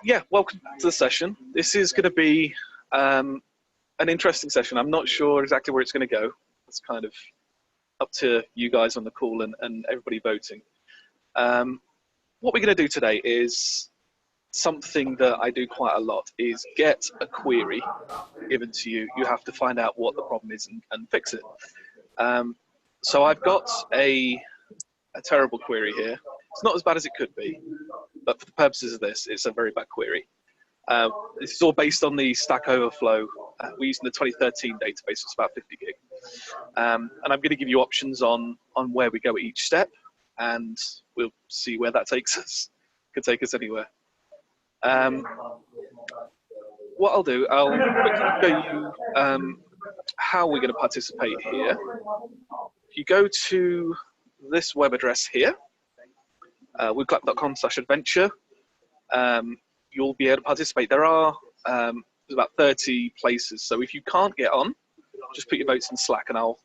Yeah, welcome to the session. This is going to be an interesting session. I'm not sure exactly where it's going to go. It's kind of up to you guys on the call and everybody voting. What we're going to do today is something that I do quite a lot, is get a query given to you. You have to find out what the problem is and fix it. So I've got a terrible query here. It's not as bad as it could be, but for the purposes of this, it's a very bad query. This is all based on the Stack Overflow. We're using the 2013 database, it's about 50 gig. And I'm going to give you options on where we go at each step, and we'll see where that takes us. Could take us anywhere. What I'll do, I'll quickly show you how we're going to participate here. If you go to this web address here, wooclap.com/adventure, you'll be able to participate. There are there's about 30 places, so if you can't get on, just put your votes in Slack and I'll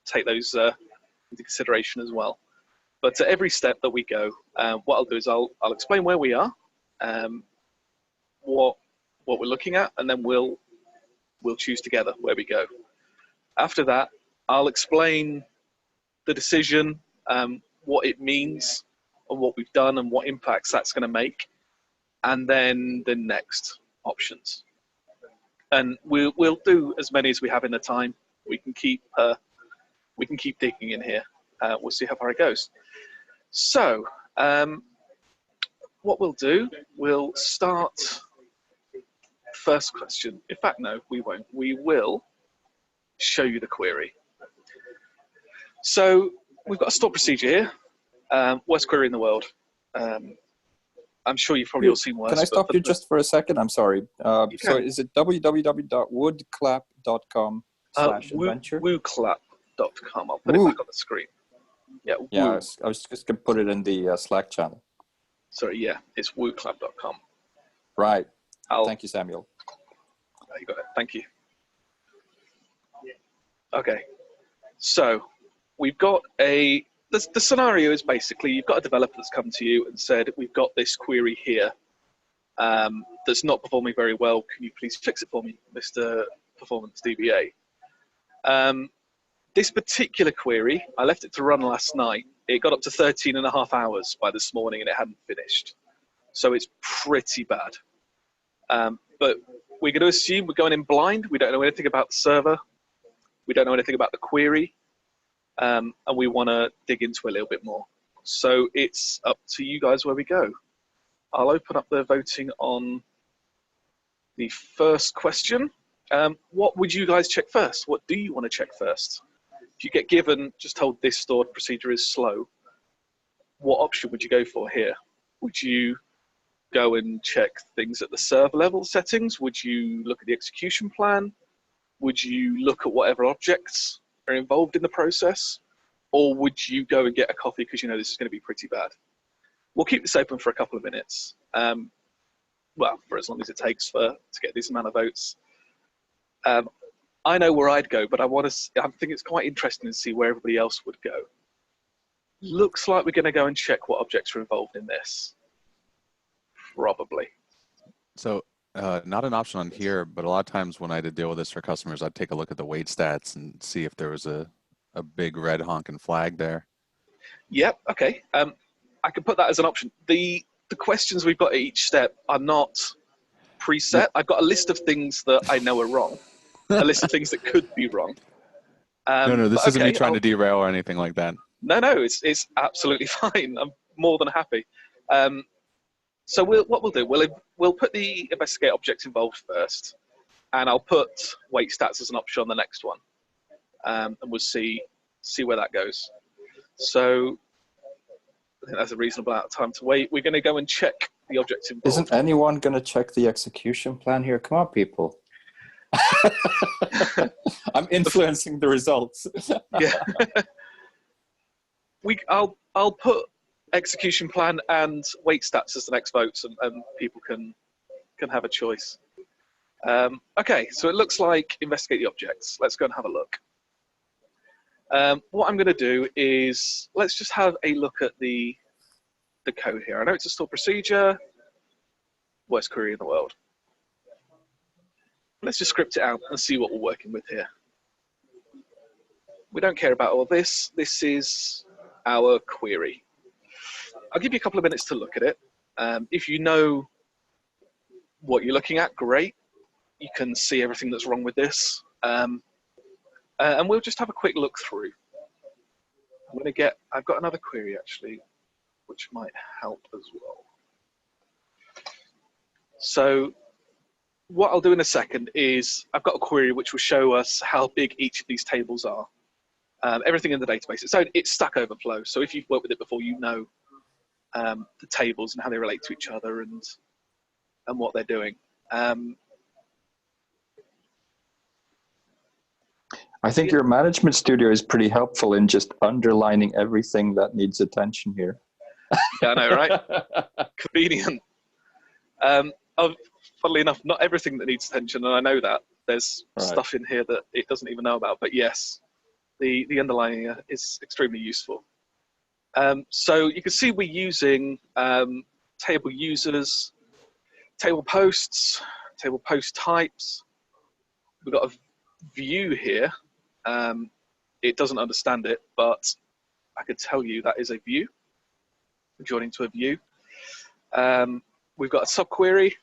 take those into consideration as well. But at every step that we go, what I'll do is I'll explain where we are, what we're looking at, and then we'll choose together where we go. After that, I'll explain the decision, what it means, and what we've done, and what impacts that's going to make, and then the next options. And we'll do as many as we have in the time. We can keep digging in here. We'll see how far it goes. So what we'll do, we'll start first question. In fact, no, we won't. We will show you the query. So we've got a stored procedure here. Worst query in the world. I'm sure you've probably all seen worse. Can I stop you just for a second? I'm sorry. So is it www.wooclap.com/adventure? wooclap.com. I'll put it back on the screen. Yeah, yeah. I was just going to put it in the Slack channel. Sorry, yeah, it's wooclap.com. Right. Thank you, Samuel. You got it. Thank you. Okay. So we've got the scenario is basically you've got a developer that's come to you and said, we've got this query here that's not performing very well. Can you please fix it for me, Mr. Performance DBA? This particular query, I left it to run last night. It got up to 13.5 hours by this morning and it hadn't finished. So it's pretty bad. But we're going to assume we're going in blind. We don't know anything about the server. We don't know anything about the query. And we want to dig into it a little bit more. So it's up to you guys where we go. I'll open up the voting on the first question. What would you guys check first? What do you want to check first? If you get given, just told this stored procedure is slow, what option would you go for here? Would you go and check things at the server level settings? Would you look at the execution plan? Would you look at whatever objects are involved in the process? Or would you go and get a coffee because you know this is going to be pretty bad? We'll keep this open for a couple of minutes. Well, for as long as it takes to get this amount of votes. I know where I'd go, but I think it's quite interesting to see where everybody else would go. Looks like we're going to go and check what objects are involved in this. Probably. So not an option on here, but a lot of times when I had to deal with this for customers, I'd take a look at the wait stats and see if there was a big red honking flag there. Yep, okay. I can put that as an option. The questions we've got at each step are not preset. I've got a list of things that I know are wrong, a list of things that could be wrong. No, this isn't me trying to derail or anything like that. No, it's absolutely fine. I'm more than happy. So what we'll do, we'll put the investigate objects involved first, and I'll put wait stats as an option on the next one, and we'll see where that goes. So I think that's a reasonable amount of time to wait. We're going to go and check the objects involved. Isn't anyone going to check the execution plan here? Come on, people. I'm influencing the results. Yeah. I'll put execution plan and wait stats as the next votes, and people can have a choice. Okay, so it looks like investigate the objects. Let's go and have a look. What I'm going to do is let's just have a look at the code here. I know it's a stored procedure. Worst query in the world. Let's just script it out and see what we're working with here. We don't care about all this. This is our query. I'll give you a couple of minutes to look at it. If you know what you're looking at, great. You can see everything that's wrong with this. And we'll just have a quick look through. I've got another query actually, which might help as well. So what I'll do in a second is I've got a query which will show us how big each of these tables are. Everything in the database. It's Stack Overflow. So if you've worked with it before, you know the tables and how they relate to each other and what they're doing. I think your management studio is pretty helpful in just underlining everything that needs attention here. Yeah, I know, right? Convenient. Funnily enough, not everything that needs attention, and I know that. There's stuff in here that it doesn't even know about, but yes, the underlining is extremely useful. So you can see we're using table users, table posts, table post types. We've got a view here. It doesn't understand it, but I could tell you that is a view. We're joining to a view. We've got a subquery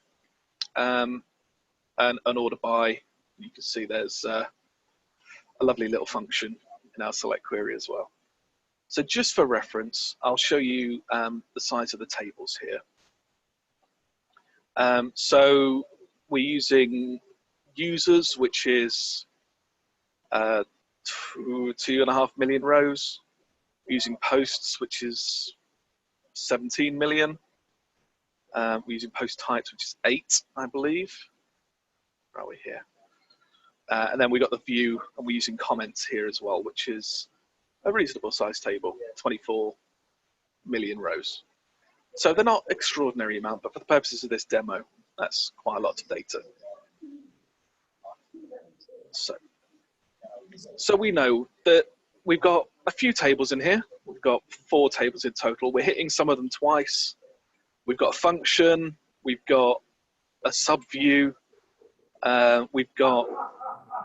and an order by. You can see there's a lovely little function in our select query as well. So just for reference, I'll show you the size of the tables here. So we're using users, which is 2.5 million rows. We're using posts, which is 17 million. We're using post types, which is 8, I believe. Where are we here? And then we got the view, and we're using comments here as well, which is a reasonable size table, 24 million rows. So they're not extraordinary amount, but for the purposes of this demo, that's quite a lot of data. So we know that we've got a few tables in here. We've got 4 tables in total. We're hitting some of them twice. We've got a function. We've got a subview. We've got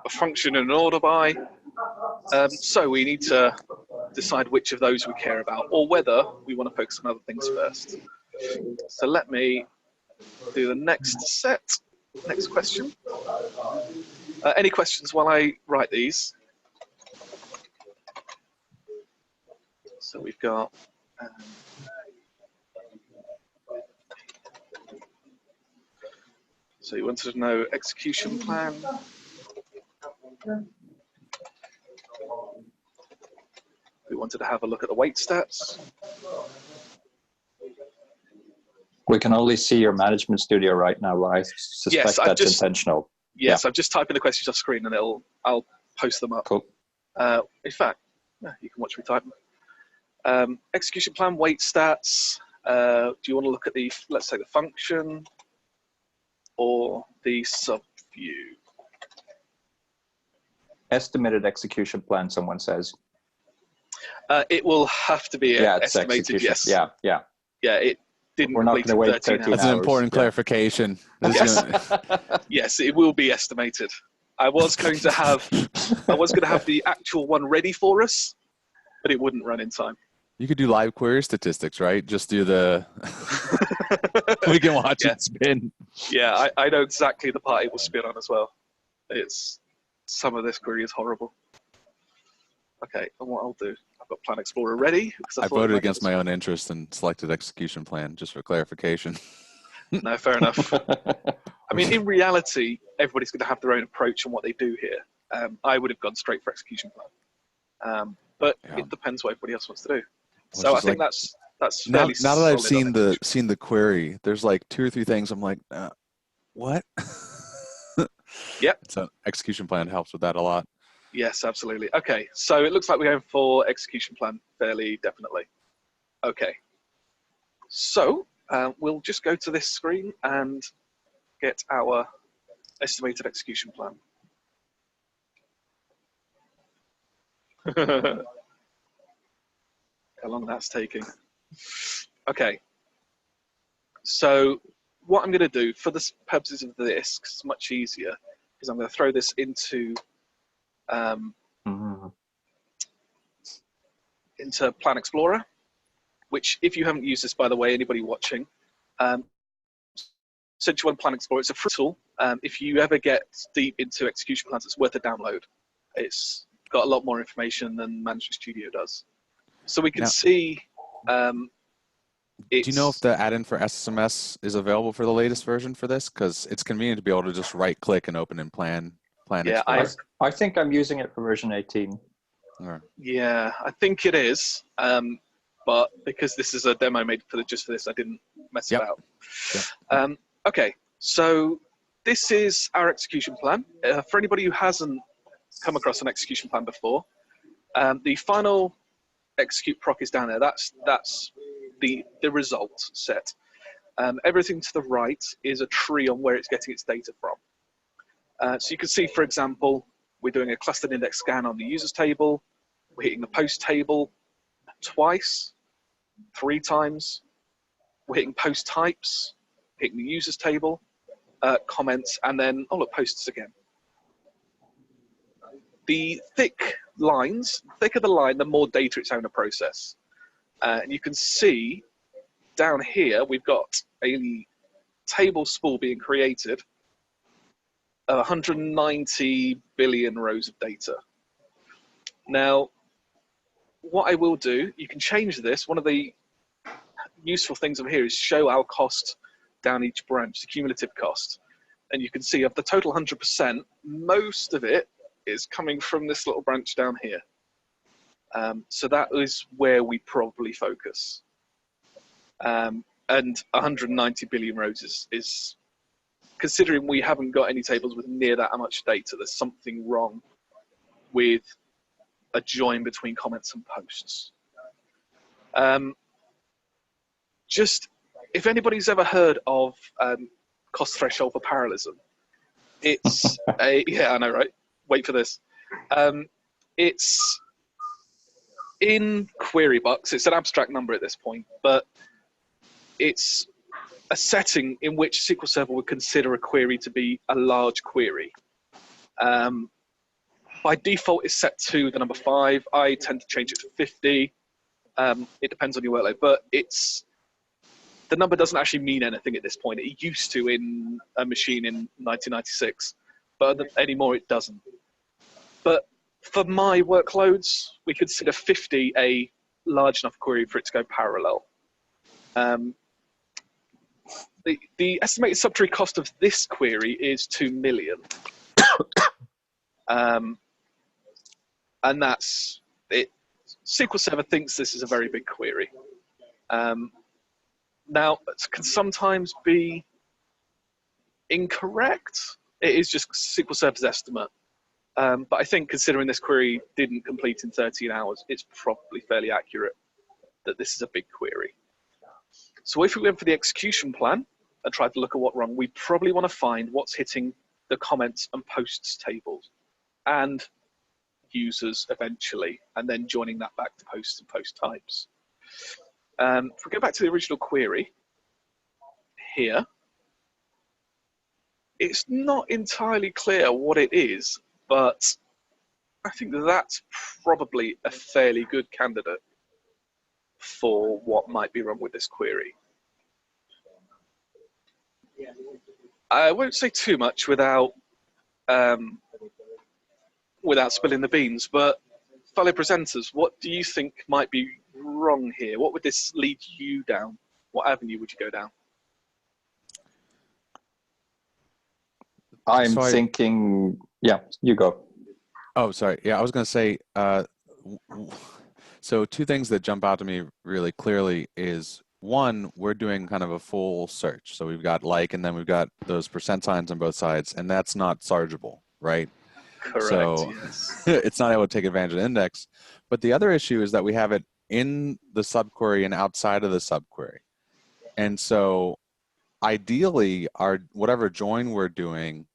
a function and an order by. So we need to decide which of those we care about, or whether we want to focus on other things first. So let me do the next question. Any questions while I write these? So we've got so you wanted to know execution plan. We wanted to have a look at the weight stats. We can only see your management studio right now. I suspect that's intentional. Yes, yeah. I've just typed in the questions off screen and I'll post them up. Cool. In fact, yeah, you can watch me type them. Execution plan, weight stats. Do you want to look at the, let's say, the function or the subview? Estimated execution plan, someone says. It will have to be estimated, yes. Yeah. Yeah, it didn't We're not going to wait 13 hours. That's an important clarification. Yes. Yes, it will be estimated. I was going to have the actual one ready for us, but it wouldn't run in time. You could do live query statistics, right? Just do the we can watch it spin. Yeah, I know exactly the part it will spin on as well. Some of this query is horrible. Okay, and what I'll do, I've got Plan Explorer ready. I voted against my own interest and selected execution plan, just for clarification. No, fair enough. I mean, in reality, everybody's going to have their own approach on what they do here. I would have gone straight for execution plan. But it depends what everybody else wants to do. So I think that's fairly now that I've solid seen the query, there's like 2 or 3 things I'm like, what? Yep. So execution plan helps with that a lot. Yes, absolutely. Okay, so it looks like we're going for execution plan fairly definitely. Okay, so we'll just go to this screen and get our estimated execution plan. How long that's taking. Okay, so what I'm going to do for the purposes of this, 'cause it's much easier, is I'm going to throw this into into Plan Explorer, which, if you haven't used this, by the way, anybody watching, since you want Plan Explorer, it's a free tool. If you ever get deep into execution plans, it's worth a download. It's got a lot more information than Management Studio does. So we can see. Do you know if the add-in for SSMS is available for the latest version for this? Because it's convenient to be able to just right-click and open in Plan Yeah, Explorer. I think I'm using it for version 18. Yeah, I think it is. But because this is a demo made just for this, I didn't mess about. Yep. Okay, so this is our execution plan. For anybody who hasn't come across an execution plan before, the final execute proc is down there. That's the result set. Everything to the right is a tree on where it's getting its data from. So you can see, for example, we're doing a clustered index scan on the users table. We're hitting the post table twice, 3 times. We're hitting post types, hitting the users table, comments, and then, oh look, posts again. The thicker the line, the more data it's going to process. And you can see down here, we've got a table spool being created, 190 billion rows of data. Now, what I will do, you can change this. One of the useful things over here is show our cost down each branch, the cumulative cost. And you can see of the total 100%, most of it is coming from this little branch down here. So that is where we probably focus. And 190 billion rows is, considering we haven't got any tables with near that much data, there's something wrong with a join between comments and posts. Just, if anybody's ever heard of cost threshold for parallelism, it's yeah, I know, right? Wait for this. It's in QueryBucks. It's an abstract number at this point, but it's a setting in which SQL Server would consider a query to be a large query. By default, it's set to the number 5. I tend to change it to 50. It depends on your workload, but the number doesn't actually mean anything at this point. It used to in a machine in 1996, but anymore it doesn't. But for my workloads, we consider 50 a large enough query for it to go parallel. The estimated subtree cost of this query is 2 million. And that's it. SQL Server thinks this is a very big query. Now, it can sometimes be incorrect. It is just SQL Server's estimate. But I think considering this query didn't complete in 13 hours, it's probably fairly accurate that this is a big query. So if we went for the execution plan and tried to look at what's wrong, we probably want to find what's hitting the comments and posts tables and users eventually, and then joining that back to posts and post types. If we go back to the original query here, it's not entirely clear what it is, but I think that's probably a fairly good candidate for what might be wrong with this query. I won't say too much without spilling the beans, but fellow presenters, what do you think might be wrong here? What would this lead you down? What avenue would you go down? I'm thinking, yeah, you go. Oh, sorry. Yeah, I was going to say, so 2 things that jump out to me really clearly is, 1, we're doing kind of a full search. So we've got like, and then we've got those percent signs on both sides, and that's not sargeable, right? Correct, so yes. It's not able to take advantage of the index. But the other issue is that we have it in the subquery and outside of the subquery. And so ideally, our whatever join we're doing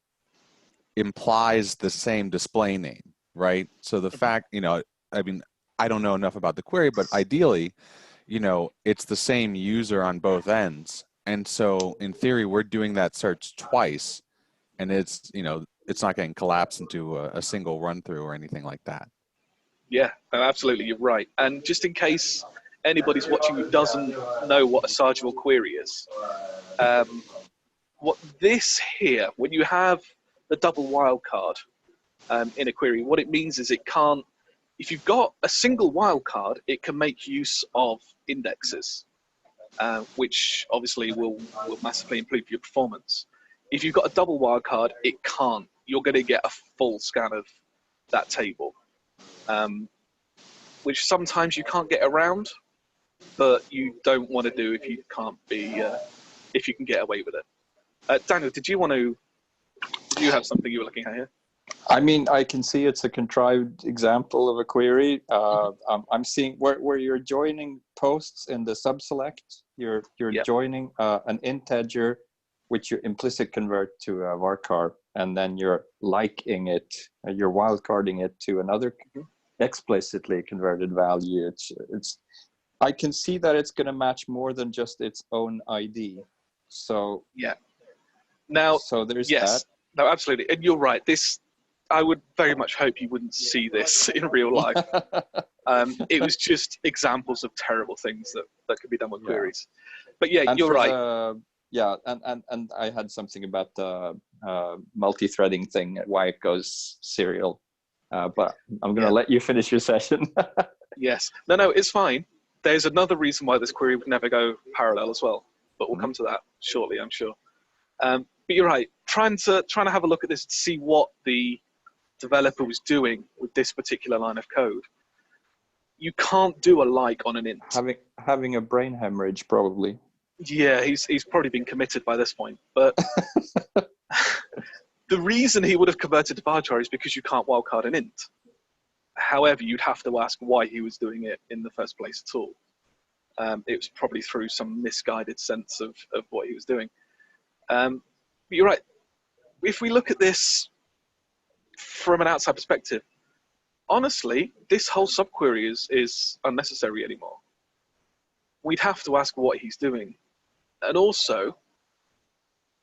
implies the same display name, right? So the fact, I mean, I don't know enough about the query, but ideally, it's the same user on both ends. And so in theory, we're doing that search twice, and it's, you know, it's not getting collapsed into a single run through or anything like that. Yeah, no, absolutely, you're right. And just in case anybody's watching who doesn't know what a searchable query is, what this here, when you have the double wildcard in a query, what it means is it can't, if you've got a single wildcard, it can make use of indexes, which obviously will massively improve your performance. If you've got a double wildcard, it can't. You're going to get a full scan of that table, which sometimes you can't get around, but you don't want to do if you can't be, if you can get away with it. Daniel, did you have something you were looking at here? I mean, I can see it's a contrived example of a query. I'm seeing where you're joining posts in the subselect. You're Yep. joining an integer, which you implicit convert to a varchar, and then you're liking it. You're wildcarding it to another explicitly converted value. It's. I can see that it's going to match more than just its own ID. So yeah. Now, so there's yes, that. no, absolutely, and you're right. This, I would very much hope you wouldn't see this in real life. It was just examples of terrible things that could be done with queries. But yeah, And you're for right. and I had something about the multi-threading thing, why it goes serial. But I'm going to let you finish your session. Yes. No, it's fine. There's another reason why this query would never go parallel as well, but we'll come to that shortly, I'm sure. But you're right. Trying to have a look at this to see what the developer was doing with this particular line of code. You can't do a like on an int. Having a brain hemorrhage, probably. Yeah, he's probably been committed by this point. But the reason he would have converted to varchar is because you can't wildcard an int. However, you'd have to ask why he was doing it in the first place at all. It was probably through some misguided sense of what he was doing. But you're right. If we look at this from an outside perspective, honestly, this whole subquery is unnecessary anymore. We'd have to ask what he's doing. And also,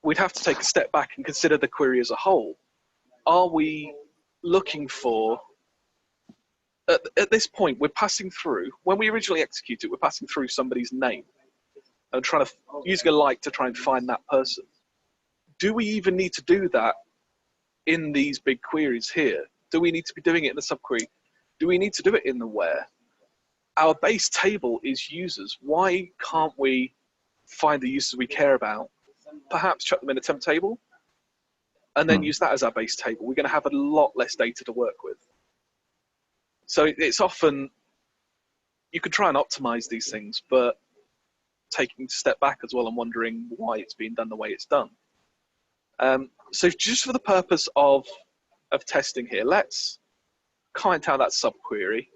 we'd have to take a step back and consider the query as a whole. Are we looking for, at this point, we're passing through, when we originally execute it, we're passing through somebody's name and trying to, using a like to try and find that person. Do we even need to do that in these big queries here? Do we need to be doing it in the subquery? Do we need to do it in the where? Our base table is users. Why can't we find the users we care about, perhaps chuck them in a temp table, and then use that as our base table? We're going to have a lot less data to work with. So it's often, you can try and optimize these things, but taking a step back as well and wondering why it's being done the way it's done. So just for the purpose of testing here, let's comment out that subquery,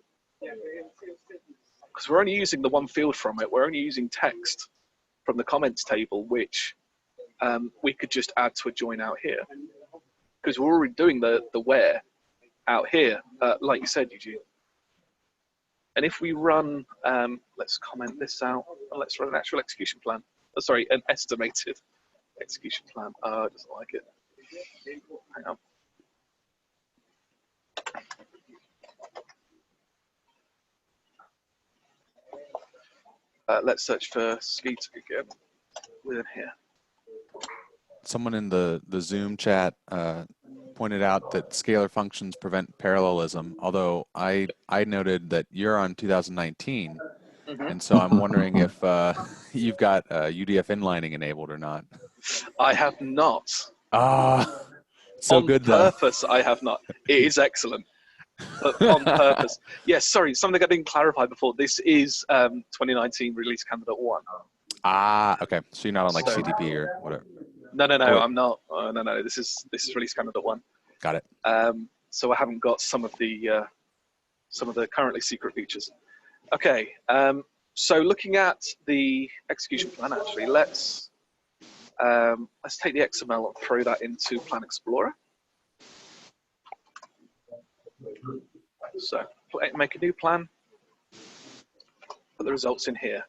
because we're only using the one field from it. We're only using text from the comments table, which we could just add to a join out here, because we're already doing the where out here, like you said, Eugene. And if we run, let's comment this out, and let's run an actual execution plan. Sorry, an estimated execution plan. Oh, it doesn't like it. Hang on. Let's search for Skeeter again within here. Someone in the Zoom chat pointed out that scalar functions prevent parallelism, although I noted that you're on 2019, and so I'm wondering if you've got UDF inlining enabled or not. I have not. So on good though. purpose, I have not. It is excellent, but on purpose. Yes, sorry, something I didn't clarify before. This is 2019 release candidate 1. Okay. So you're not on like So, CDP or whatever. No, Oh, I'm not. No. This is release candidate 1. got it. So I haven't got some of the currently secret features. Okay. So looking at the execution plan, actually, let's take the XML and throw that into Plan Explorer. So make a new plan, put the results in here.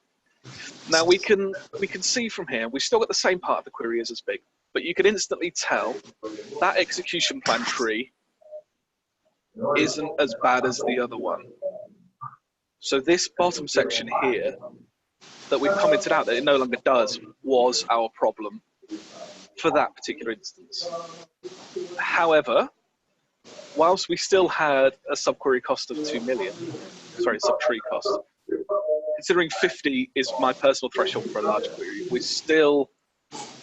Now we can see from here, we've still got the same part of the query as big, but you can instantly tell that execution plan tree isn't as bad as the other one. So this bottom section here that we've commented out that it no longer does was our problem for that particular instance. However, whilst we still had a subquery cost of 2 million, sorry, subtree cost, considering 50 is my personal threshold for a large query, we're still,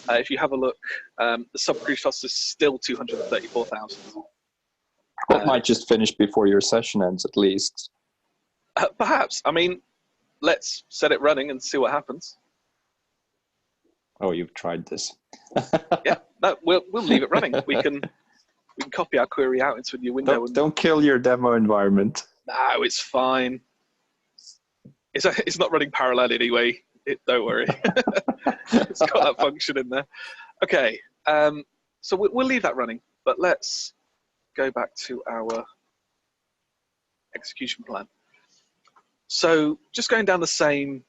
if you have a look, the subquery cost is still 234,000. That might just finish before your session ends, at least. Perhaps. I mean, let's set it running and see what happens. Oh, you've tried this. Yeah, no, we'll leave it running. We can copy our query out into a new window. Don't kill your demo environment. No, it's fine. It's not running parallel anyway. Don't worry. It's got that function in there. Okay, so we'll leave that running, but let's go back to our execution plan. So just going down the same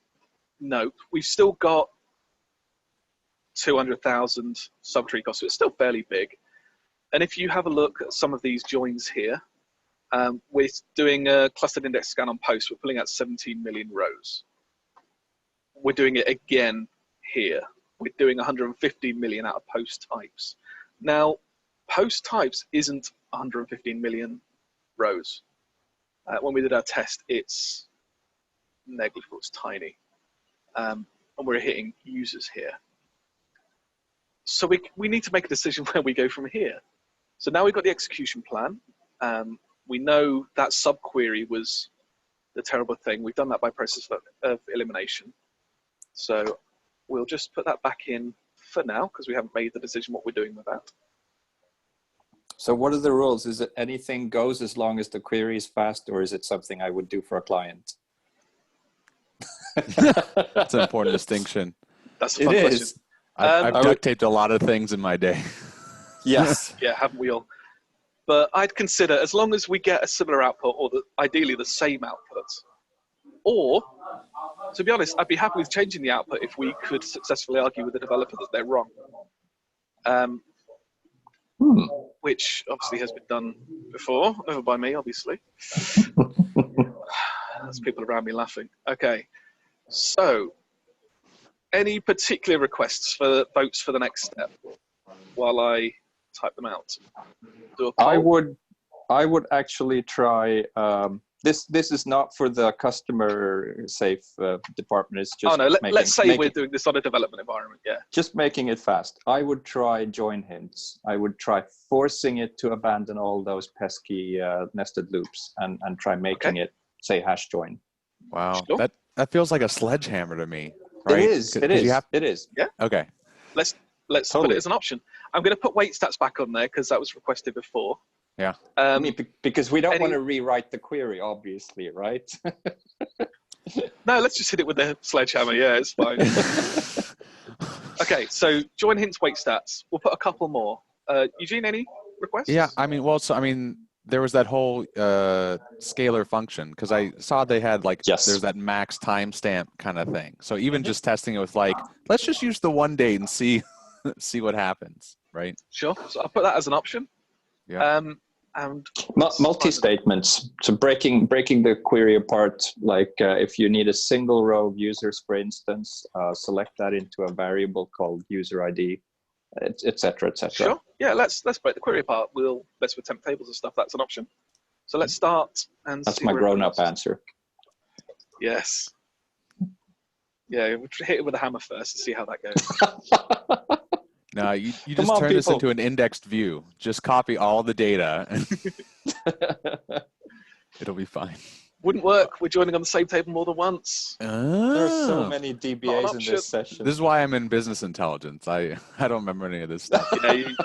note, we've still got 200,000 subtree costs, so it's still fairly big. And if you have a look at some of these joins here, we're doing a clustered index scan on post. We're pulling out 17 million rows. We're doing it again here. We're doing 115 million out of post types. Now, post types isn't 115 million rows. When we did our test, it's negligible, it's tiny. And we're hitting users here. So we need to make a decision where we go from here. So now we've got the execution plan. We know that subquery was the terrible thing. We've done that by process of elimination. So we'll just put that back in for now because we haven't made the decision what we're doing with that. So what are the rules? Is it anything goes as long as the query is fast, or is it something I would do for a client? That's an important distinction. That's a fun question. I've duct taped a lot of things in my day. Yes. Yeah, haven't we all? But I'd consider, as long as we get a similar output, or ideally the same output, or, to be honest, I'd be happy with changing the output if we could successfully argue with the developer that they're wrong. Which obviously has been done before, never by me, obviously. There's people around me laughing. Okay, so any particular requests for votes for the next step while I type them out? Do a poll? I would actually try. This is not for the customer safe department. It's just. Oh no, let's say we're doing this on a development environment. Yeah. Just making it fast. I would try join hints. I would try forcing it to abandon all those pesky nested loops and try making it say hash join. Wow, Sure. that feels like a sledgehammer to me. Right? It is. It is. It is. Yeah. Okay. Let's Totally. put it as an option. I'm going to put wait stats back on there because that was requested before. Yeah. I mean, because we don't want to rewrite the query, obviously, right? No, let's just hit it with the sledgehammer. Yeah, it's fine. Okay, so join hints, wait stats. We'll put a couple more. Eugene, any requests? Yeah, I mean, there was that whole scalar function because I saw they had there's that max timestamp kind of thing. So even just testing it with let's just use the one date and see what happens, right? Sure. So I'll put that as an option. Yeah. And multi-statements. So breaking the query apart, if you need a single row of users, for instance, select that into a variable called user ID, etc., etc. Sure. Yeah. Let's break the query apart. Let's with temp tables and stuff. That's an option. So let's start and. That's my grown-up answer. Yes. Yeah, we'll hit it with a hammer first and see how that goes. No, you just turn this into an indexed view. Just copy all the data. And it'll be fine. Wouldn't work. We're joining on the same table more than once. Oh. There are so many DBAs in this session. This is why I'm in business intelligence. I don't remember any of this stuff. Yeah, you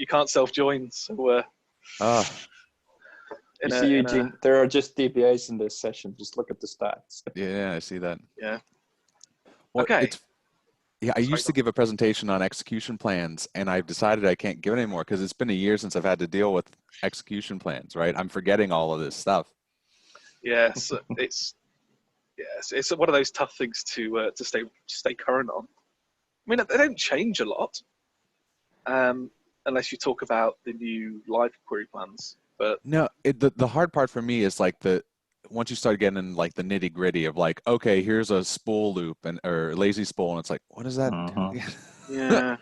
can't self-join. So you see, Eugene, there are just DBAs in this session. Just look at the stats. Yeah, I see that. Yeah. Well, okay. I used to give a presentation on execution plans, and I've decided I can't give it anymore because it's been a year since I've had to deal with execution plans, right? I'm forgetting all of this stuff. Yes, Yes, it's one of those tough things to stay current on. I mean, they don't change a lot, unless you talk about the new live query plans. But No, the hard part for me is like once you start getting in like the nitty gritty of like, okay, here's a spool loop or lazy spool, and it's like, what does that do again? yeah, At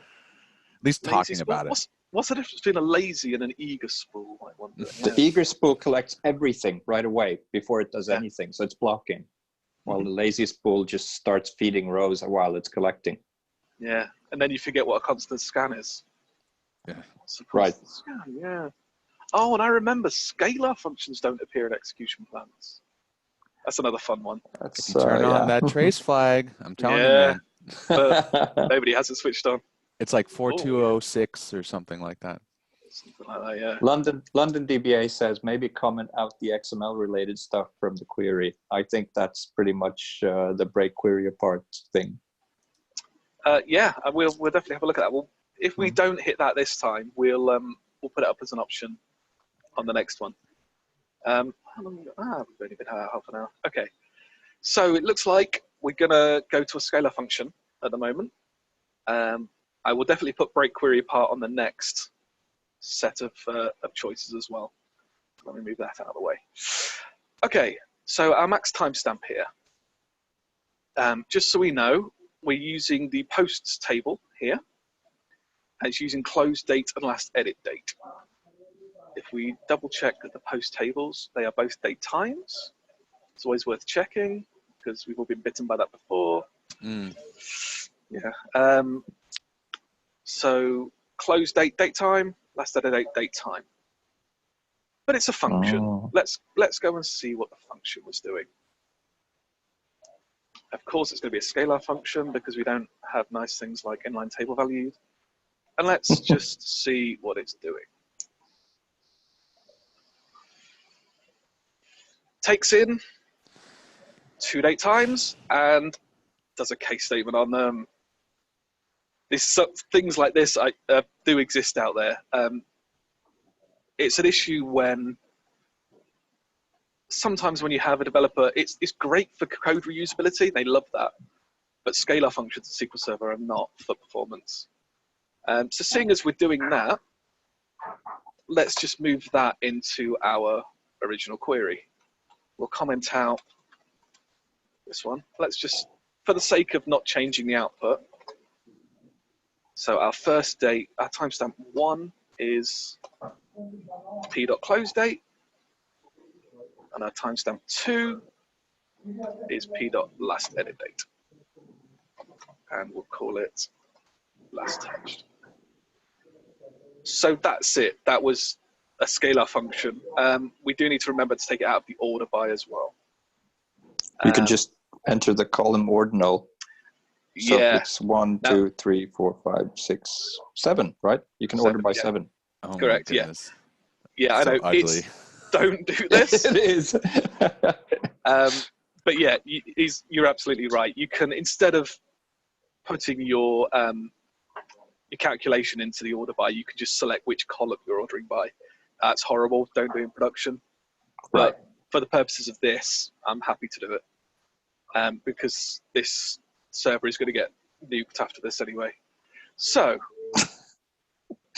least lazy talking spool. about it. What's the difference between a lazy and an eager spool? I wonder. The eager spool collects everything right away before it does Yeah. anything, so it's blocking. While the lazy spool just starts feeding rows while it's collecting. Yeah, and then you forget what a constant scan is. Yeah. Right. Scan, yeah. Oh, and I remember scalar functions don't appear in execution plans. That's another fun one. That's, If you turn on that trace flag, I'm telling you, man. But nobody has it switched on. It's like 4206 or something like that. Something like that, yeah. London DBA says maybe comment out the XML related stuff from the query. I think that's pretty much the break query apart thing. Yeah, we'll definitely have a look at that. Well, if we don't hit that this time, we'll put it up as an option on the next one. How long? We've only been half an hour. Okay, so it looks like we're gonna go to a scalar function at the moment. I will definitely put break query apart on the next set of choices as well. Let me move that out of the way. Okay, so our max timestamp here. Just so we know, we're using the posts table here, and it's using close date and last edit date. If we double check that the post tables, they are both date times. It's always worth checking because we've all been bitten by that before. Yeah. So close date, date time, last edit date, date time. But it's a function. Oh. Let's go and see what the function was doing. Of course, it's going to be a scalar function because we don't have nice things like inline table values. And let's just see what it's doing. Takes in 2 date times and does a case statement on them. Things like this do exist out there. It's an issue when sometimes when you have a developer, it's great for code reusability. They love that. But scalar functions in SQL Server are not for performance. So seeing as we're doing that, let's just move that into our original query. We'll comment out this one. Let's just, for the sake of not changing the output, so our first date, our timestamp 1 is p.closedate, and our timestamp 2 is p.lastEditDate. And we'll call it last touched. So that's it. That was a scalar function. We do need to remember to take it out of the order by as well. You can just enter the column ordinal. So Yeah. it's 1, 2, 3, 4, 5, 6, 7, right? You can order by 7. Oh, correct. my goodness. Yeah, I So know. ugly. Don't do this. It is. But yeah, you're absolutely right. You can, instead of putting your calculation into the order by, you can just select which column you're ordering by. That's horrible. Don't do it in production. Right. But for the purposes of this, I'm happy to do it because this server is going to get nuked after this anyway. So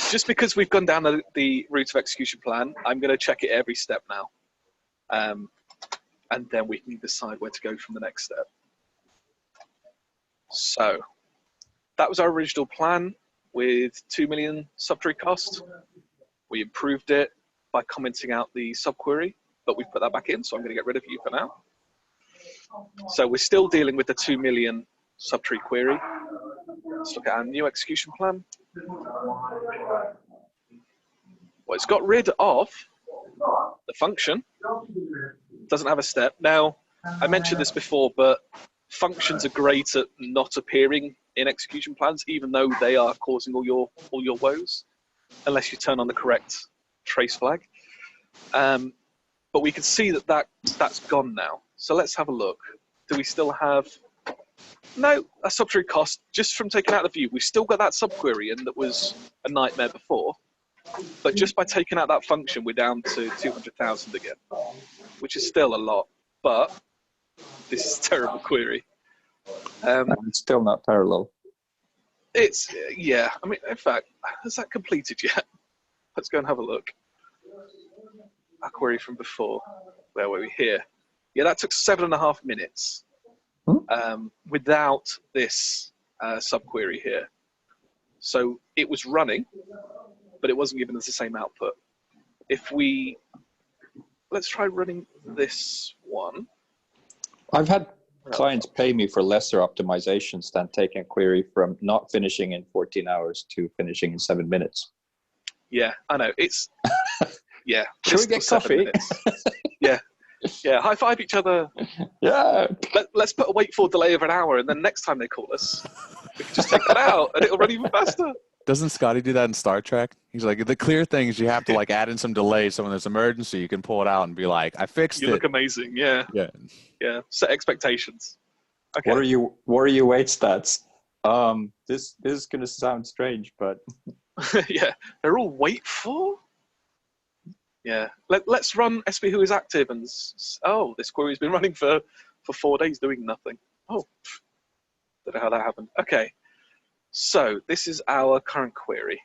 just because we've gone down the route of execution plan, I'm going to check it every step now. And then we can decide where to go from the next step. So that was our original plan with 2 million subtree cost. We improved it by commenting out the subquery, but we put that back in, so I'm going to get rid of you for now. So we're still dealing with the 2 million subtree query. Let's look at our new execution plan. Well, it's got rid of the function. Doesn't have a step. Now, I mentioned this before, but functions are great at not appearing in execution plans, even though they are causing all your woes, unless you turn on the correct trace flag. But we can see that's gone now. So let's have a look. Do we still have? No, a subtree cost just from taking out the view. We've still got that subquery in that was a nightmare before, but just by taking out that function, we're down to 200,000 again, which is still a lot. But This is a terrible query. It's still not parallel. It's, yeah, I mean, in fact, has that completed yet? Let's go and have a look. Our query from before. Where were we? Here. Yeah, that took 7.5 minutes without this subquery here. So it was running, but it wasn't giving us the same output. If we, let's try running this one. I've had clients pay me for lesser optimizations than taking a query from not finishing in 14 hours to finishing in 7 minutes. Yeah, I know. It's, yeah. Should we get coffee? Yeah. Yeah, high five each other. Yeah. Let's put a wait for delay of an hour, and then next time they call us, we can just take that out, and it'll run even faster. Doesn't Scotty do that in Star Trek? He's like, the clear thing is you have to like add in some delay, so when there's emergency, you can pull it out and be like, I fixed it. You look amazing, yeah. Yeah. Yeah, set expectations. Okay. What are your weight stats? This is gonna sound strange, but yeah, they're all wait for. Yeah, let's run SP who is active and oh, this query's been running for 4 days doing nothing. Oh, don't know how that happened. Okay, so this is our current query.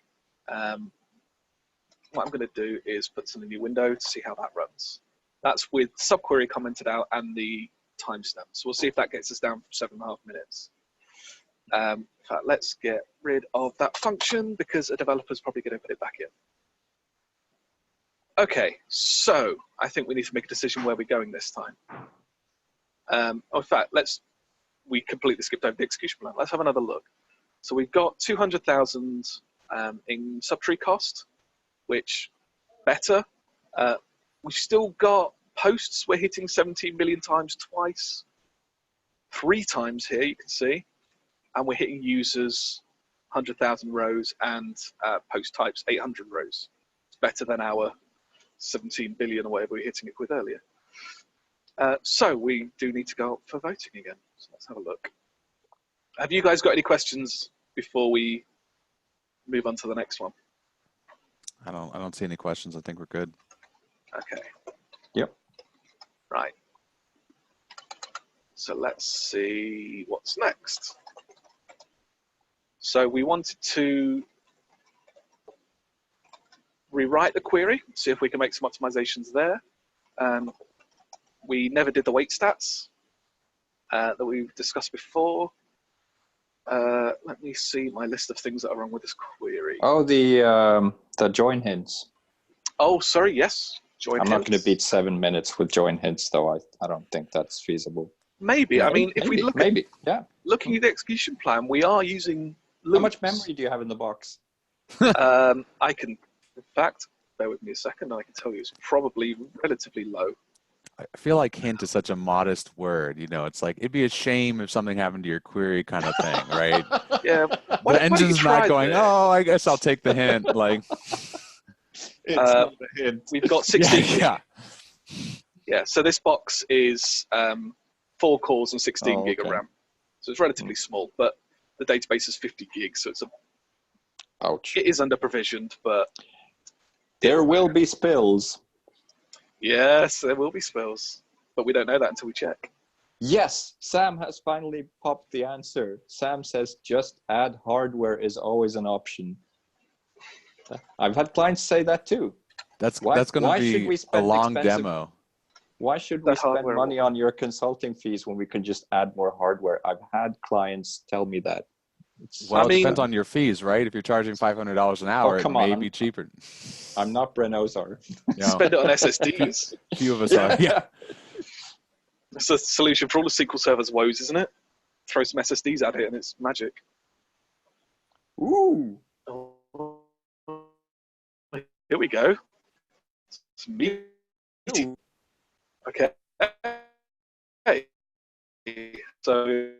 What I'm going to do is put this in a new window to see how that runs. That's with subquery commented out and the timestamp. So we'll see if that gets us down from 7.5 minutes. In fact, let's get rid of that function because a developer's probably going to put it back in. Okay, so I think we need to make a decision where we're going this time. In fact, we completely skipped over the execution plan. Let's have another look. So we've got 200,000 in subtree cost, which better. We've still got posts we're hitting 17 million times twice. 3 times here, you can see. And we're hitting users 100,000 rows and post types 800 rows. It's better than our 17 billion or whatever we were hitting it with earlier. So we do need to go up for voting again. So let's have a look. Have you guys got any questions before we move on to the next one? I don't see any questions. I think we're good. Okay. Yep. Right. So let's see what's next. So we wanted to rewrite the query, see if we can make some optimizations there. We never did the weight stats that we've discussed before. Let me see my list of things that are wrong with this query. Oh, the join hints. Oh, sorry, yes. Join I'm hints. not going to beat 7 minutes with join hints, though. I don't think that's feasible. Maybe. I mean, if we look at looking at the execution plan, we are using loops. How much memory do you have in the box? I can, in fact, bear with me a second, and I can tell you it's probably relatively low. I feel like hint is such a modest word. You know, it's like it'd be a shame if something happened to your query, kind of thing, right? Yeah. The engine's not going, oh, I guess I'll take the hint. Like, It's not a hint. We've got 16. yeah. Yeah. So this box is 4 cores and 16 gig of okay. RAM. So it's relatively small, but the database is 50 gigs, so Ouch. it is under provisioned, but There will be spills. yes, there will be spills, but we don't know that until we check. Yes, Sam has finally popped the answer. Sam says just add hardware is always an option. I've had clients say that too. That's going to be a long demo. Why should we spend money on your consulting fees when we can just add more hardware? I've had clients tell me that. Well, it depends on your fees, right? If you're charging $500 an hour, it may be cheaper. I'm not Brenozar. Spend it on SSDs. Few of us are. Yeah. It's a solution for all the SQL Server's woes, isn't it? Throw some SSDs at it and it's magic. Ooh. Here we go. It's meaty. Okay. Okay. So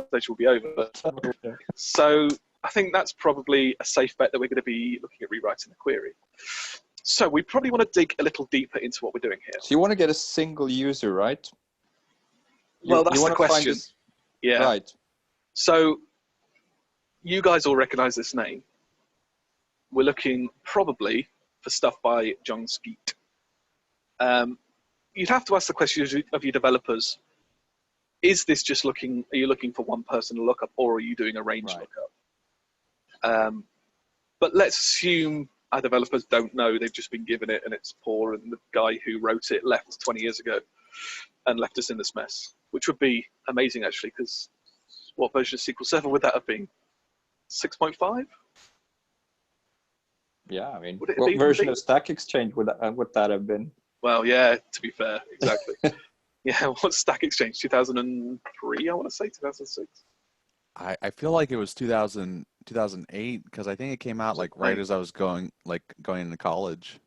stage will be over. So I think that's probably a safe bet that we're going to be looking at rewriting the query. So we probably want to dig a little deeper into what we're doing here. So you want to get a single user, right? Well, that's the question. Yeah. Right. So you guys all recognize this name. We're looking probably for stuff by John Skeet. You'd have to ask the question of your developers, is this just are you looking for one person to look up, or are you doing a range Right. lookup? But let's assume our developers don't know, they've just been given it and it's poor, and the guy who wrote it left 20 years ago and left us in this mess, which would be amazing actually, because what version of SQL Server would that have been? 6.5? Yeah, I mean, Would it what even version be? of Stack Exchange would that have been? Well, yeah, to be fair, exactly. Yeah, what's Stack Exchange? 2003, I want to say, 2006? I feel like it was 2008 because I think it came out like right as I was going into college.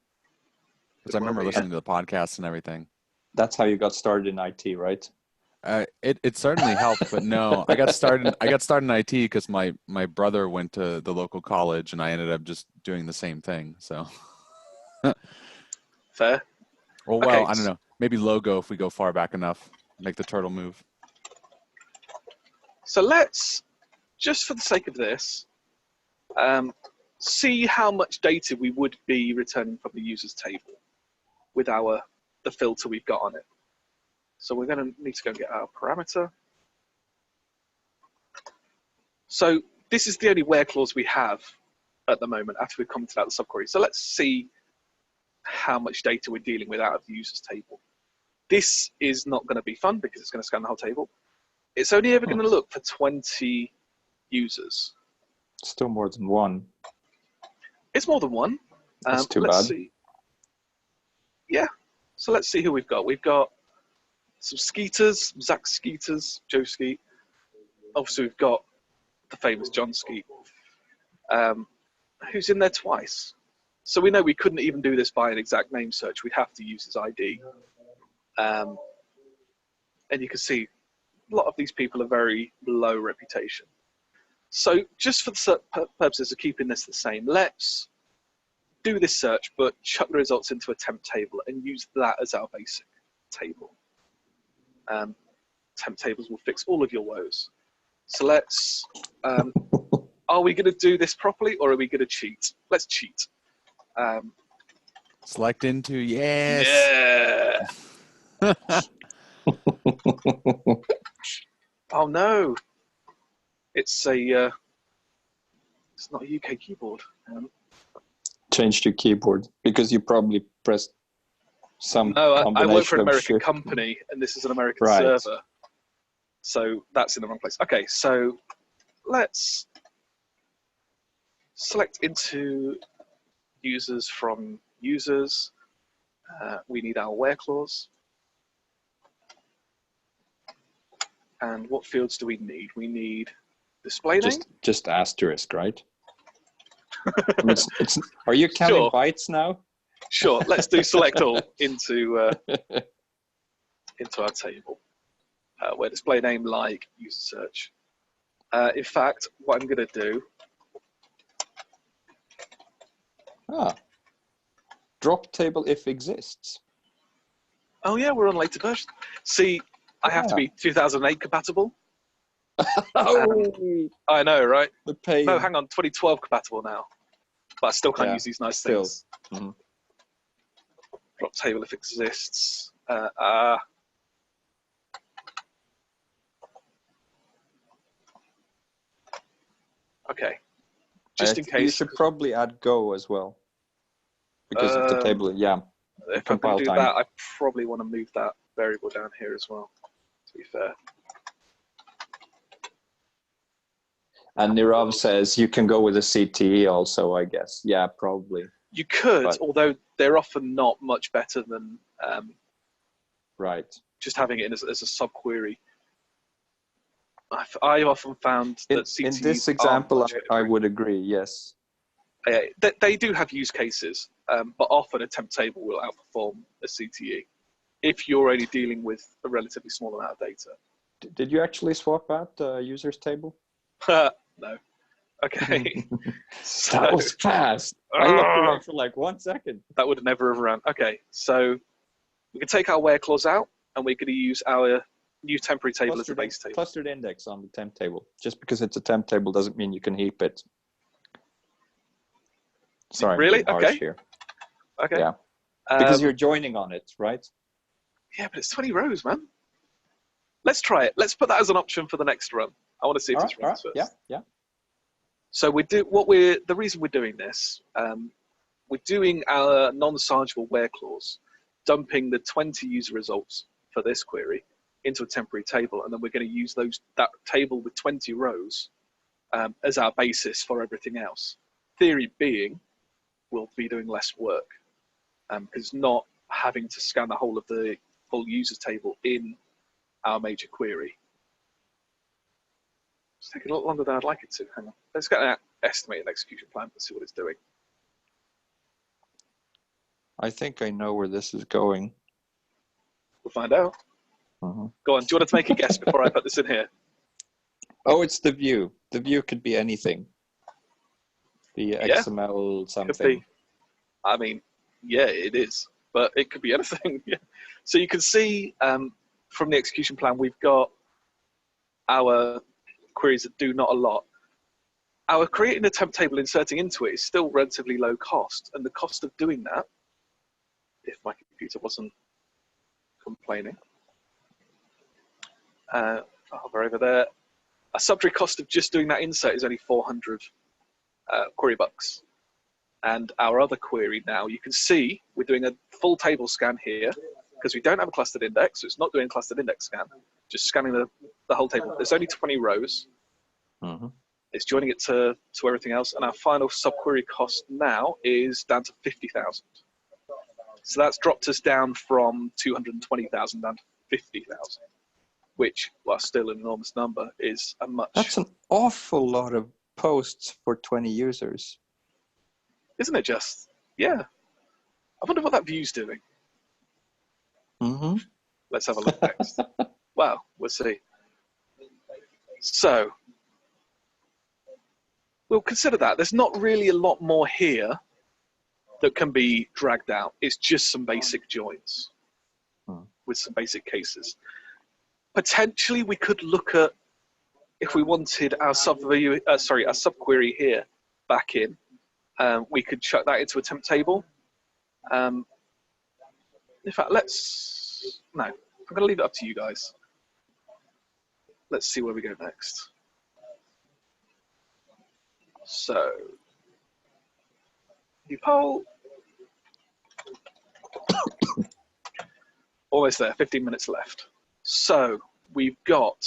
Because I remember listening to the podcast and everything. That's how you got started in IT, right? It certainly helped, but no, I got started in IT because my brother went to the local college and I ended up just doing the same thing. So Fair. well, Okay. I don't know. Maybe logo if we go far back enough, make the turtle move. So let's, just for the sake of this, see how much data we would be returning from the users table with the filter we've got on it. So we're going to need to go and get our parameter. So this is the only where clause we have at the moment after we've commented out the subquery. So let's see how much data we're dealing with out of the users table. This is not going to be fun because it's going to scan the whole table. It's only ever going to look for 20 users. Still more than one. It's more than one. That's too let's bad. See. Yeah. So let's see who we've got. We've got some Skeeters, Zach Skeeters, Joe Skeet. Obviously, we've got the famous John Skeet, who's in there twice. So we know we couldn't even do this by an exact name search. We'd have to use his ID. And you can see a lot of these people are very low reputation. So just for the purposes of keeping this the same, let's do this search, but chuck the results into a temp table and use that as our basic table. Temp tables will fix all of your woes. So let's, are we going to do this properly or are we going to cheat? Let's cheat. Select into, yes. Yeah. Oh no. It's not a UK keyboard. Changed your keyboard because you probably pressed some No, I work for an combination of American shift. company, and this is an American Right. server. So that's in the wrong place. Okay, so let's select into users from users. We need our where clause. And what fields do we need? We need display name. Just asterisk, right? Are you counting Sure. bytes now? Sure, let's do select all into our table. Where display name like user search. In fact, what I'm going to do. Drop table if exists. Oh yeah, we're on later version. See, I have to be 2008 compatible. I know, right? The pain. No, hang on, 2012 compatible now. But I still can't use these nice still. things. Mm-hmm. Drop table if exists. Okay. Just in case. You should probably add Go as well. Because of the table, yeah. If I'm going to do that, I probably want to move that variable down here as well, to be fair. And Nirav says you can go with a CTE also, I guess. Yeah, probably. You could, although they're often not much better than right. just having it as a subquery. I've often found that CTEs in this example, I would agree, yes. They do have use cases, but often a temp table will outperform a CTE if you're only dealing with a relatively small amount of data. Did you actually swap out the users table? No. Okay. So, that was fast. I looked away for like 1 second. That would never have run. Okay, so we can take our where clause out, and we're going to use our new temporary table as the base table. Clustered index on the temp table. Just because it's a temp table doesn't mean you can heap it. Sorry, I'm Really? being harsh here. Okay. Yeah. Because you're joining on it, right? Yeah, but it's 20 rows, man. Let's try it. Let's put that as an option for the next run. I want to see if this runs first. Yeah. So the reason we're doing this, we're doing our non-sargeable where clause, dumping the 20 user results for this query into a temporary table, and then we're going to use that table with 20 rows as our basis for everything else. Theory being, we'll be doing less work because not having to scan the whole of the full users table in our major query. It's taking a lot longer than I'd like it to. Hang on. Let's get an estimated execution plan and see what it's doing. I think I know where this is going. We'll find out. Go on. Do you want to make a guess before I put this in here? Oh, it's the view. The view could be anything. The XML something. Could be. I mean, yeah, it is. But it could be anything. Yeah. So you can see from the execution plan, we've got our queries that do not a lot. Our creating a temp table, inserting into it is still relatively low cost. And the cost of doing that, if my computer wasn't complaining, I'll hover over there. A subtree cost of just doing that insert is only 400 query bucks. And our other query now, you can see we're doing a full table scan here because we don't have a clustered index, so it's not doing a clustered index scan, just scanning the whole table. There's only 20 rows. It's joining it to everything else, and our final subquery cost now is down to 50,000. So that's dropped us down from 220,000 down to 50,000, which, while still an enormous number, is a much... That's an awful lot of posts for 20 users. Isn't it just? Yeah. I wonder what that view's doing. Let's have a look next. Well, we'll see. So, we'll consider that. There's not really a lot more here that can be dragged out. It's just some basic joins with some basic cases. Potentially, we could look at, if we wanted our subquery here back in, we could chuck that into a temp table. In fact, no, I'm going to leave it up to you guys. Let's see where we go next. So, you poll. Almost there, 15 minutes left. So, we've got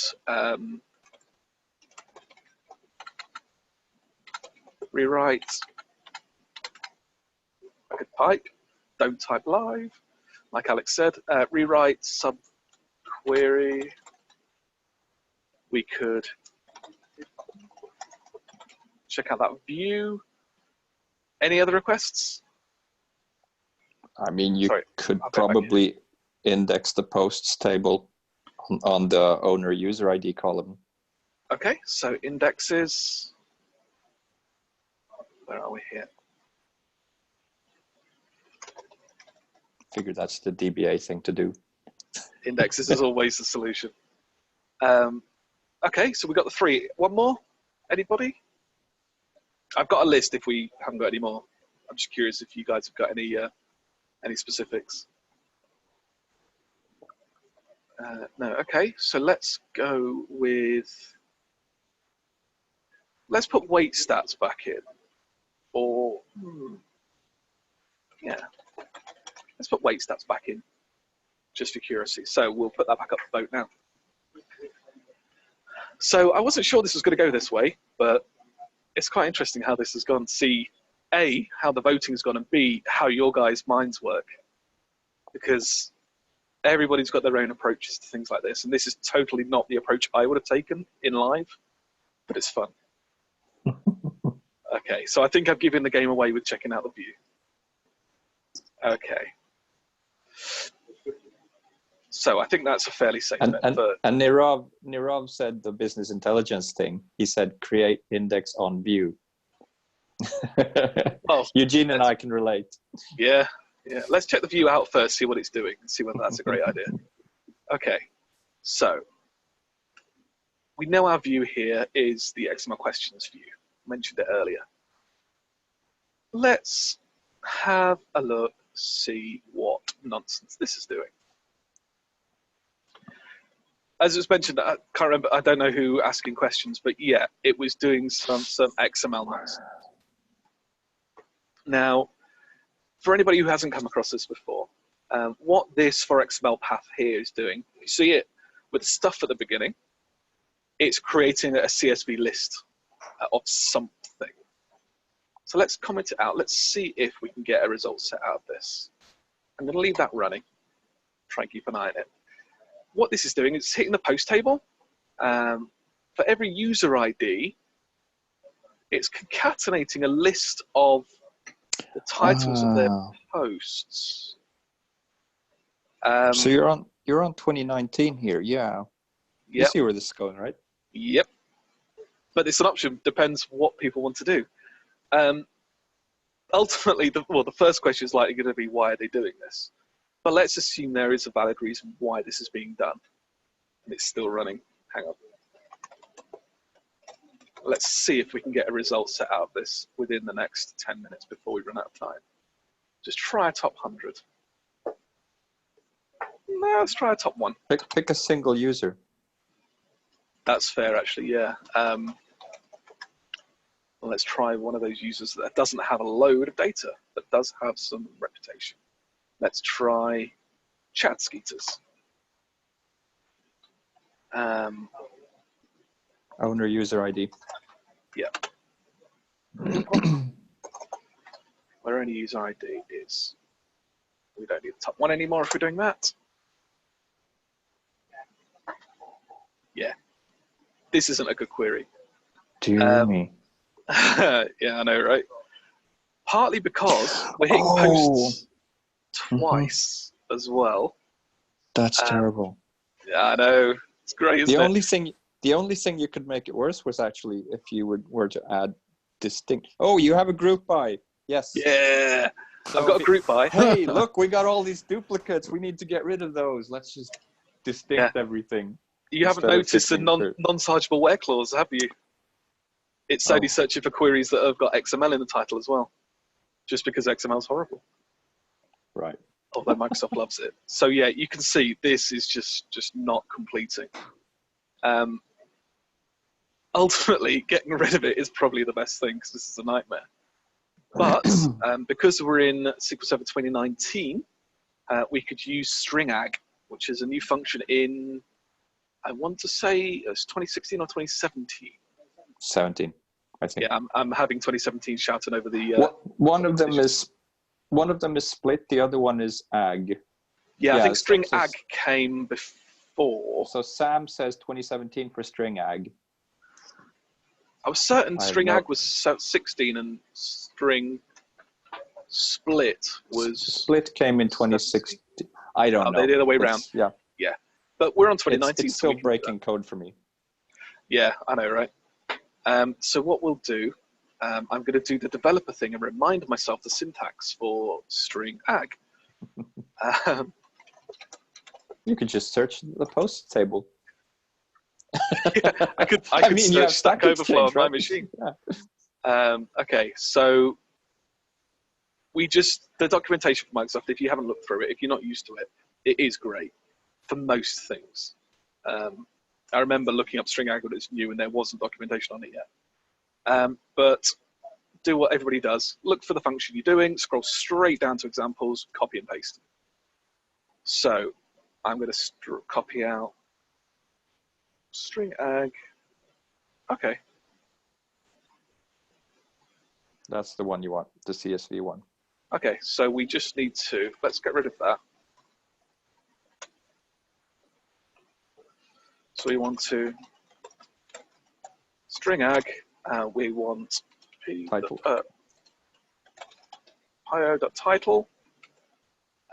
rewrite, pipe, don't type live, like Alex said, rewrite subquery. We could check out that view. Any other requests? I mean, you could probably index the posts table on the owner user ID column. Okay, so indexes. Where are we here? Figure that's the DBA thing to do. Indexes is always the solution. Okay, so we got the 3. One more? Anybody? I've got a list if we haven't got any more. I'm just curious if you guys have got any specifics. No, okay, so let's go with, let's put weight stats back in. Or, yeah, let's put weight stats back in, just for curiosity. So we'll put that back up for vote now. So I wasn't sure this was going to go this way, but it's quite interesting how this has gone. See, A, how the voting has gone, and B, how your guys' minds work. Because everybody's got their own approaches to things like this, and this is totally not the approach I would have taken in live, but it's fun. Okay, so I think I've given the game away with checking out the view. Okay. So I think that's a fairly safe bet. And Nirav said the business intelligence thing. He said create index on view. Well, Eugene and I can relate. Yeah. Let's check the view out first, see what it's doing, and see whether that's a great idea. Okay. So we know our view here is the XML questions view. I mentioned it earlier. Let's have a look, see what nonsense this is doing. As was mentioned, I can't remember, I don't know who asking questions, but yeah, it was doing some XML nonsense. Now, for anybody who hasn't come across this before, what this for XML path here is doing, you see it with stuff at the beginning, it's creating a CSV list of something. So let's comment it out. Let's see if we can get a result set out of this. I'm going to leave that running, try and keep an eye on it. What this is doing is hitting the post table. For every user ID, it's concatenating a list of the titles of their posts. So you're on 2019 here, yeah. You see where this is going, right? Yep. But it's an option, depends what people want to do. Ultimately, the first question is likely going to be, why are they doing this? But let's assume there is a valid reason why this is being done. And it's still running. Hang on. Let's see if we can get a result set out of this within the next 10 minutes before we run out of time. Just try a top 100. No, let's try a top 1. Pick a single user. That's fair, actually, yeah. Well, let's try one of those users that doesn't have a load of data, but does have some reputation. Let's try Chat Skeeters. Owner user ID. Yeah. Where only user ID is. We don't need the top 1 anymore if we're doing that. Yeah. This isn't a good query. Dear me. Yeah, I know, right? Partly because we're hitting posts twice as well. That's terrible. Yeah, I know. It's great, isn't it? The only thing you could make it worse was actually if you were to add distinct. Oh, you have a GroupBy. Yes. Yeah. So I've got a GroupBy. Hey, look, we got all these duplicates. We need to get rid of those. Let's just distinct everything. You haven't noticed the non-searchable where clause, have you? It's only searching for queries that have got XML in the title as well, just because XML is horrible. Right. Although Microsoft loves it. So yeah, you can see this is just not completing. Ultimately, getting rid of it is probably the best thing because this is a nightmare. But because we're in SQL Server 2019, we could use string ag, which is a new function in, I want to say it's 2016 or 2017. 17, I think. Yeah, I'm having 2017 shouting over the. One of them is split. The other one is ag. Yeah, I think string ag came before. So Sam says 2017 for string ag. I was certain string ag was 16 and string split was. Split came in 2016. I don't know. They did the other way around. Yeah. Yeah. But we're on 2019. It's still breaking code for me. Yeah, I know, right? So what we'll do, I'm going to do the developer thing and remind myself the syntax for string ag. You could just search the post table. Yeah, I could search Stack Overflow on my machine. Yeah. Okay, so the documentation for Microsoft, if you haven't looked through it, if you're not used to it, it is great for most things. I remember looking up string ag when it's new and there wasn't documentation on it yet. But do what everybody does. Look for the function you're doing, scroll straight down to examples, copy and paste. So I'm going to copy out string ag. Okay. That's the one you want, the CSV one. Okay, so we just need to, let's get rid of that. So we want to string ag, we want pio.title.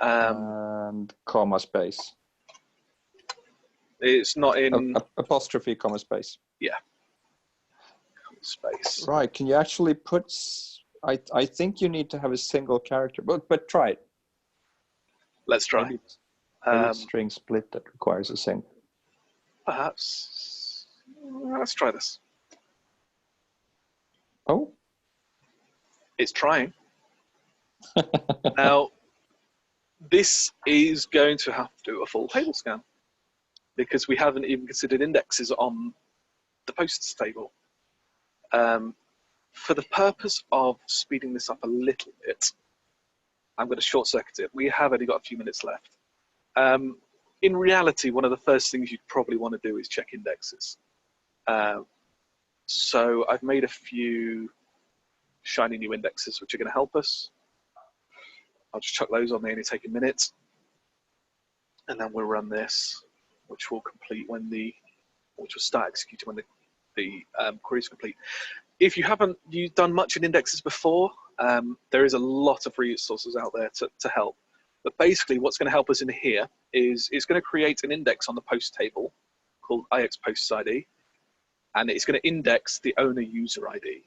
And comma space. It's not in... apostrophe, comma space. Yeah. Comma space. Right, can you actually put... I think you need to have a single character, but try it. Let's try. Maybe it's string split that requires a single. Perhaps. Let's try this. Oh. It's trying. Now, this is going to have to do a full table scan because we haven't even considered indexes on the posts table. For the purpose of speeding this up a little bit, I'm going to short circuit it. We have only got a few minutes left. In reality, one of the first things you'd probably want to do is check indexes. So I've made a few shiny new indexes which are going to help us. I'll just chuck those on. They only take a minute. And then we'll run this, which will start executing when the query is complete. If you haven't done much in indexes before, there is a lot of resources out there to help. But basically what's going to help us in here is it's going to create an index on the post table called IXPosts_ID, and it's going to index the owner user ID,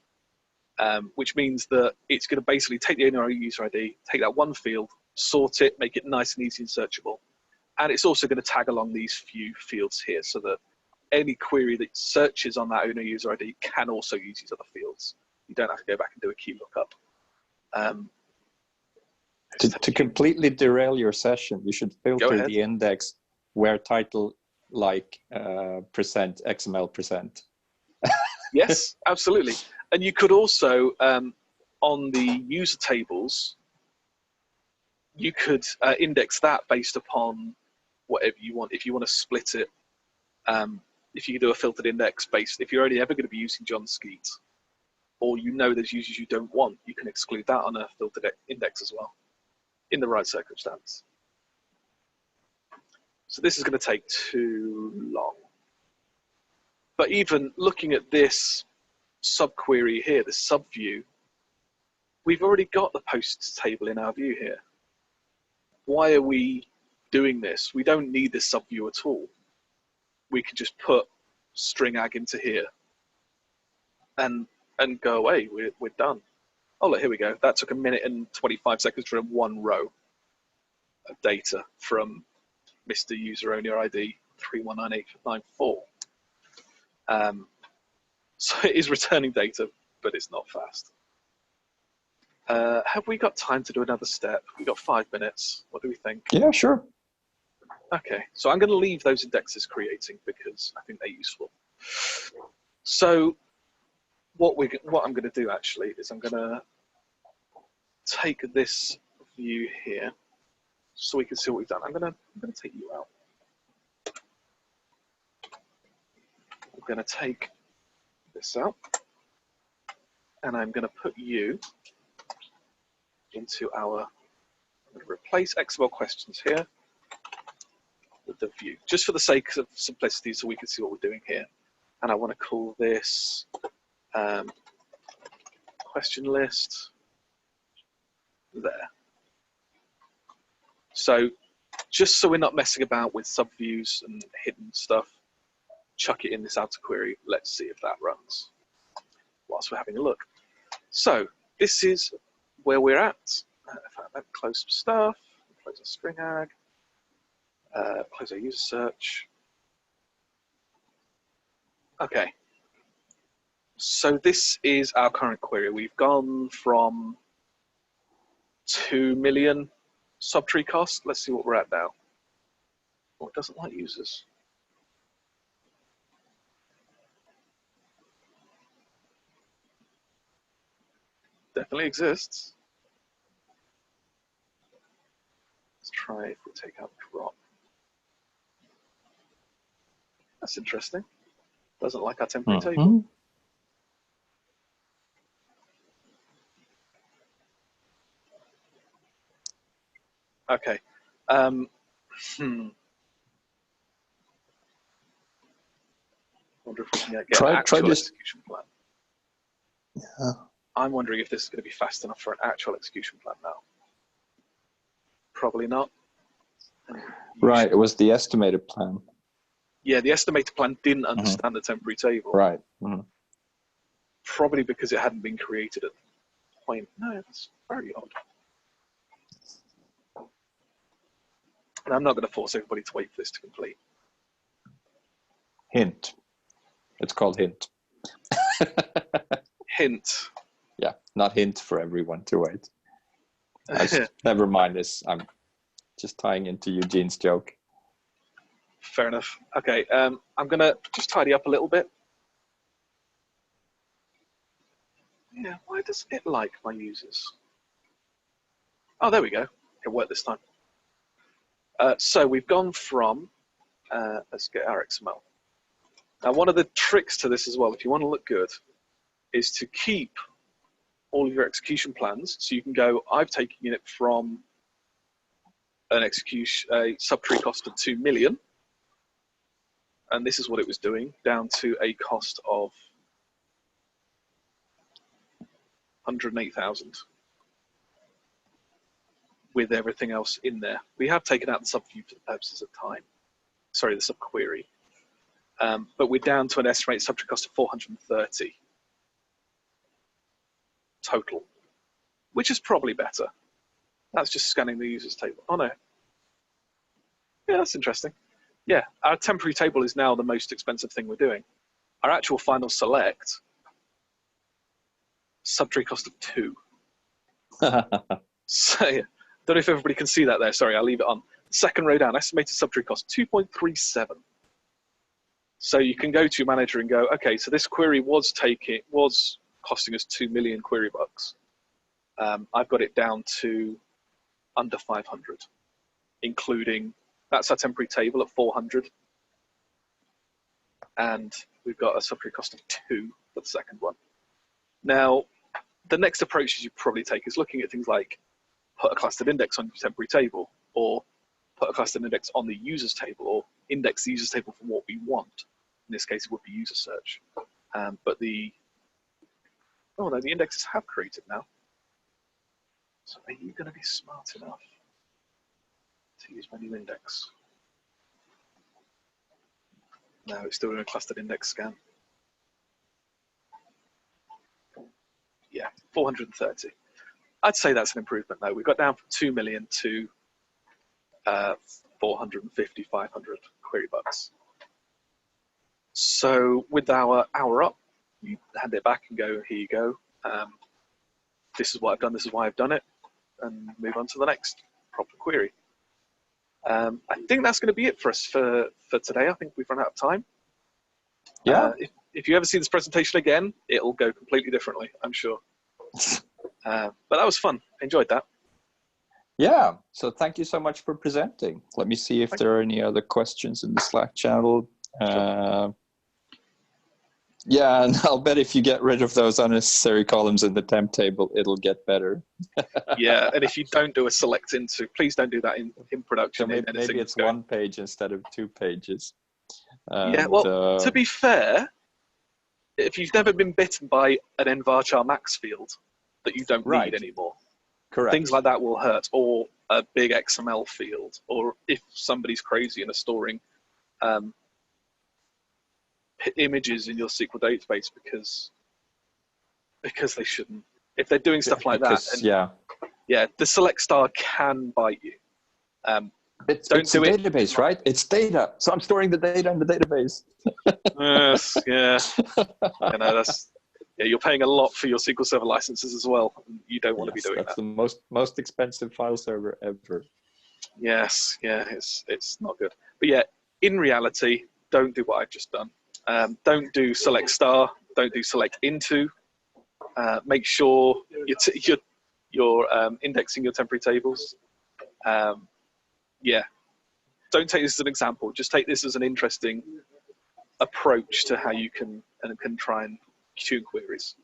which means that it's going to basically take the owner user ID, take that one field, sort it, make it nice and easy and searchable. And it's also going to tag along these few fields here so that any query that searches on that owner user ID can also use these other fields. You don't have to go back and do a key lookup. To completely derail your session, you should filter the index where title like percent XML percent. Yes, absolutely. And you could also, on the user tables, you could index that based upon whatever you want. If you want to split it, if you do a filtered index based, if you're only ever going to be using John Skeet, or you know there's users you don't want, you can exclude that on a filtered index as well, in the right circumstance. So this is going to take too long. But even looking at this subquery here, this subview, we've already got the posts table in our view here. Why are we doing this? We don't need this subview at all. We can just put string ag into here and go away. We're done. Oh, look, here we go. That took 1 minute and 25 seconds for one row of data from Mr. User Owner ID 319894. So it is returning data, but it's not fast. Have we got time to do another step? We've got 5 minutes. What do we think? Yeah, sure. Okay, so I'm going to leave those indexes creating because I think they're useful. So what I'm going to do actually is I'm going to take this view here so we can see what we've done. I'm going to take you out. I'm going to take this out, and I'm going to put you into our. I'm going to replace XML questions here with the view, just for the sake of simplicity, so we can see what we're doing here. And I want to call this question list there. So just so we're not messing about with subviews and hidden stuff, chuck it in this outer query. Let's see if that runs whilst we're having a look. So this is where we're at. If I close some stuff, close our string ag, close our user search. Okay. So this is our current query. We've gone from 2 million subtree cost. Let's see what we're at now. Oh, it doesn't like users. Definitely exists. Let's try if we take out drop. That's interesting. Doesn't like our temporary table. Okay. Wonder if we can get an actual execution plan. Yeah. I'm wondering if this is going to be fast enough for an actual execution plan now. Probably not. Right, it was the estimated plan. Yeah, the estimated plan didn't understand the temporary table. Right. Probably because it hadn't been created at the point. No, that's very odd. And I'm not going to force everybody to wait for this to complete. Hint. It's called hint. Hint. Yeah, not hint for everyone to wait. Never mind this. I'm just tying into Eugene's joke. Fair enough. Okay, I'm going to just tidy up a little bit. Yeah, why does it like my users? Oh, there we go. It worked this time. So we've gone from, let's get our XML. Now, one of the tricks to this as well, if you want to look good, is to keep all of your execution plans. So you can go, I've taken it from an execution, a subtree cost of 2 million. And this is what it was doing, down to a cost of 108,000 with everything else in there. We have taken out the subview for the purposes of time. Sorry, the subquery. But we're down to an estimated subtree cost of 430 total, which is probably better. That's just scanning the users table. Oh no. Yeah, that's interesting. Yeah, our temporary table is now the most expensive thing we're doing. Our actual final select, subtree cost of 2. So, yeah, don't know if everybody can see that there. Sorry, I'll leave it on. Second row down, estimated subtree cost 2.37. So you can go to your manager and go, okay, so this query was costing us 2 million query bucks. I've got it down to under 500, including, that's our temporary table at 400. And we've got a subtree cost of 2 for the second one. Now, the next approach you probably take is looking at things like put a clustered index on your temporary table, or put a clustered index on the users table, or index the users table for what we want. In this case, it would be user search. But the indexes have created now. So are you going to be smart enough to use my new index? No, it's still doing a clustered index scan. Yeah, 430. I'd say that's an improvement though. We got down from 2 million to 450, 500 query bucks. So with our hour up, you hand it back and go, here you go. This is what I've done, this is why I've done it, and move on to the next proper query. I think that's going to be it for us for today. I think we've run out of time. Yeah. If you ever see this presentation again, it'll go completely differently, I'm sure. But that was fun. I enjoyed that. Yeah. So thank you so much for presenting. Let me see if there are any other questions in the Slack channel. Sure. Yeah, and I'll bet if you get rid of those unnecessary columns in the temp table, it'll get better. Yeah, and if you don't do a select into, please don't do that in production. So maybe it's one page instead of 2 pages. And, yeah, well, to be fair, if you've never been bitten by an nvarchar max field that you don't need anymore, correct, things like that will hurt, or a big XML field, or if somebody's crazy and are storing images in your SQL database because they shouldn't. If they're doing stuff like that, and the select star can bite you. It's a database, right? It's data. So I'm storing the data in the database. Yes, yeah. You know, you're paying a lot for your SQL Server licenses as well. You don't want to be doing that. That's the most expensive file server ever. Yes, yeah, it's not good. But yeah, in reality, don't do what I've just done. Don't do select star. Don't do select into. Make sure you're indexing your temporary tables. Yeah, don't take this as an example. Just take this as an interesting approach to how you can try and tune queries.